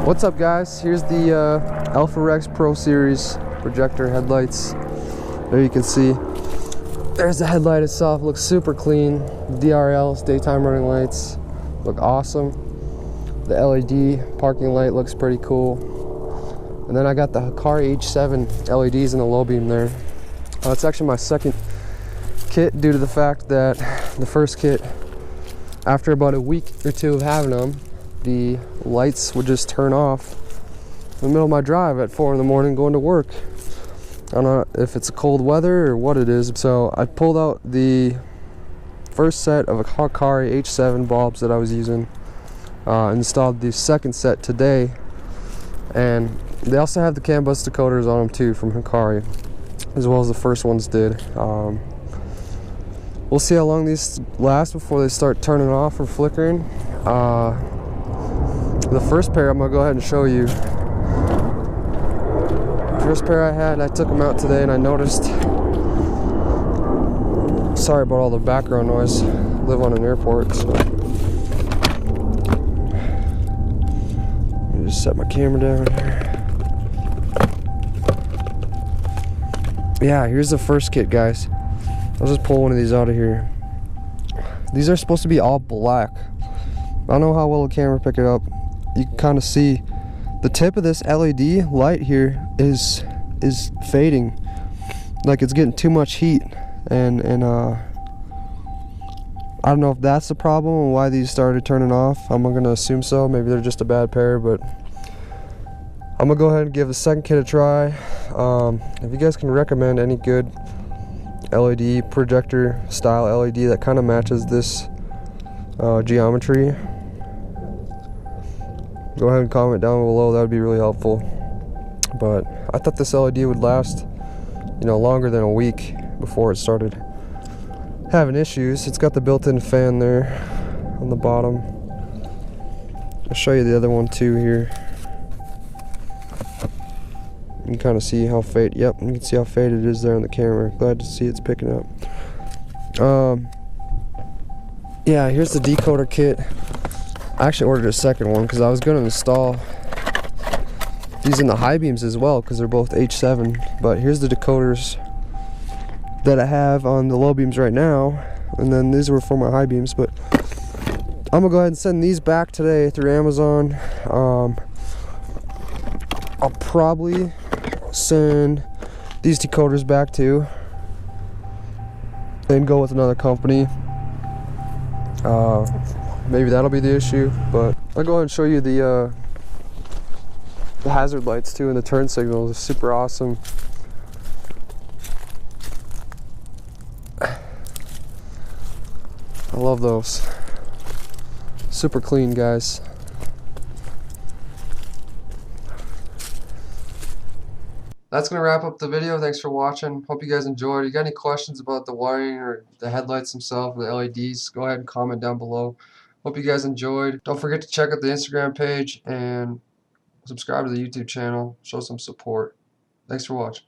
What's up, guys? Here's the AlphaRex Pro Series projector headlights. There you can see. There's the headlight itself. Looks super clean. DRLs, daytime running lights, look awesome. The LED parking light looks pretty cool. And then I got the Hikari H7 LEDs in the low beam there. It's actually my second kit due to the fact that the first kit, after about a week or two of having them, the lights would just turn off in the middle of my drive at 4 in the morning going to work. I don't know if it's cold weather or what it is. So I pulled out the first set of Hikari H7 bulbs that I was using, installed the second set today, and they also have the CAN bus decoders on them too from Hikari, as well as the first ones did. We'll see how long these last before they start turning off or flickering. The first pair I'm going to go ahead and show you. First pair I had, I took them out today and I noticed, sorry about all the background noise, I live on an airport, so let me just set my camera down here. Yeah, here's the first kit, guys. I'll just pull one of these out of here. These are supposed to be all black. I don't know how well the camera pick it up. You can kind of see the tip of this LED light here is fading, like it's getting too much heat, and I don't know if that's the problem and why these started turning off. I'm gonna assume so. Maybe they're just a bad pair, but I'm gonna go ahead and give the second kit a try. If you guys can recommend any good LED projector style LED that kind of matches this geometry, go ahead and comment down below. That would be really helpful. But I thought this LED would last, longer than a week before it started having issues. It's got the built-in fan there on the bottom. I'll show you the other one too here. You can kind of see how faded. Yep, you can see how faded it is there on the camera. Glad to see it's picking up. Yeah, here's the decoder kit. I actually ordered a second one because I was going to install these in the high beams as well because they're both H7. But here's the decoders that I have on the low beams right now, and then these were for my high beams. But I'm gonna go ahead and send these back today through Amazon. I'll probably send these decoders back too and go with another company. Maybe that'll be the issue, but I'll go ahead and show you the hazard lights too, and the turn signals are super awesome. I love those. Super clean, guys. That's going to wrap up the video. Thanks for watching. Hope you guys enjoyed. If you got any questions about the wiring or the headlights themselves, the LEDs, go ahead and comment down below. Hope you guys enjoyed. Don't forget to check out the Instagram page and subscribe to the YouTube channel. Show some support. Thanks for watching.